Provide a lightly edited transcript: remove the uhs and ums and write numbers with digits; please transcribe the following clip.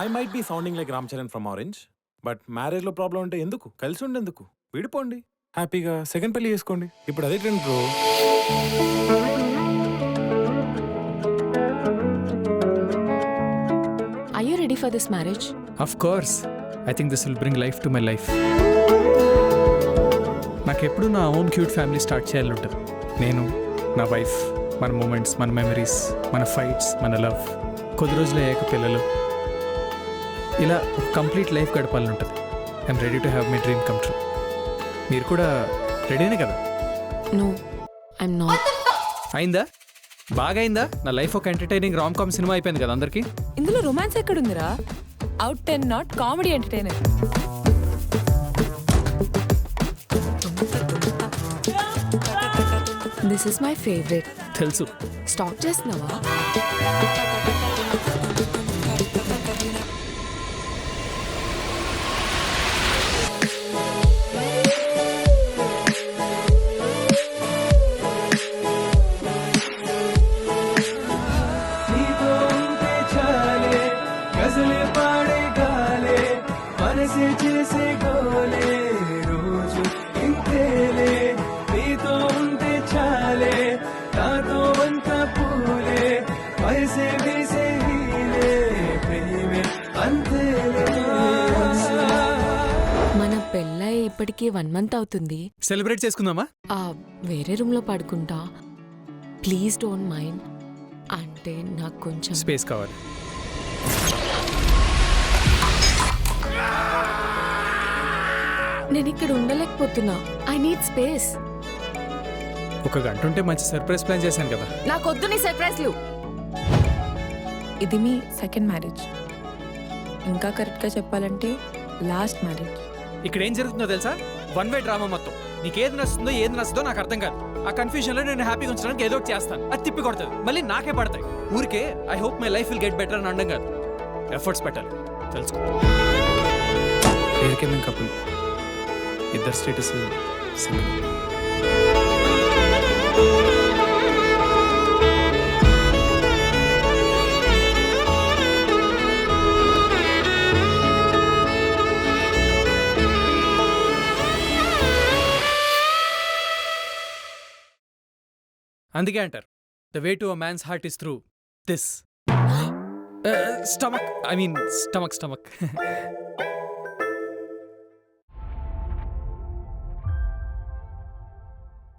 I might be sounding like Ram Charan from Orange, but మ్యారేజ్లో problem ఉంటే ఎందుకు, కలిసి ఉండేందుకు, విడిపోండి, హ్యాపీగా సెకండ్ పెళ్లి చేసుకోండి. ఇప్పుడు అదే trend bro. Are you ready for this marriage? Of course. I think this will bring life to my life. నాకు ఎప్పుడు నా ఓన్ క్యూట్ ఫ్యామిలీ స్టార్ట్ చేయాలని ఉంటుంది. నేను, నా వైఫ్, మన మూమెంట్స్, మన మెమరీస్, మన ఫైట్స్, మన లవ్, కొద్ది రోజులు అయ్యాక పిల్లలు, ఇలా ఒక కంప్లీట్ లైఫ్ గడపాలని ఉంటుంది. I'm ready to have my dream come true. మీరు కూడా రెడీనే కదా? No, I'm not. అయిందా? బాగా అయిందా? నా లైఫ్ ఒక ఎంటర్టైనింగ్ రామ్ కామ్ సినిమా అయిపోయింది కదా అందరికీ. ఇందులో రొమాన్స్ ఎక్కడుందిరా? Out 10 not comedy entertainer. This is my favorite. తెలుసు. స్టాప్ చేస్తున్నావా? మన పెళ్ళై ఇప్పటికీ 1 month అవుతుంది. సెలబ్రేట్ చేసుకుందామా? వేరే రూమ్ లో పడుకుంటా. Please don't mind. అంటే నాకు కొంచెం స్పేస్ కావాలి. నేను ఇక్కడ ఉండలేకపోతున్నా. I need space. ఒక గంట ఉంటే మంచి సర్ప్రైజ్ ప్లాన్ చేశాను కదా. నాకొద్దు నీ సర్ప్రైజ్లు. ఇది మీ సెకండ్ మ్యారేజ్. ఇంకా కరెక్ట్గా చెప్పాలంటే లాస్ట్ మ్యారేజ్. ఇక్కడ ఏం జరుగుతుందో తెలుసా? 1 way డ్రామా మొత్తం. నీకు ఏది నచ్చుతుందో ఏది నచ్చుదో నాకు అర్థం కాదు. ఆ కన్ఫ్యూజన్లో నేను హ్యాపీగా ఉంచడానికి ఏదో ఒకటి చేస్తాను. అది తిప్పి కొడుతుంది, మళ్ళీ నాకే పడతాయి. ఊరికే I hope my life will get better అని అనడం కాదు, ఎఫర్ట్స్ పెట్టాలి. తెలుసుకో. పేరుకేందుకు కపుల్, ఇద్దరు స్టేటస్ సింగిల్. అందుకే అంటారు, the way to a man's heart is through this stomach. I mean stomach.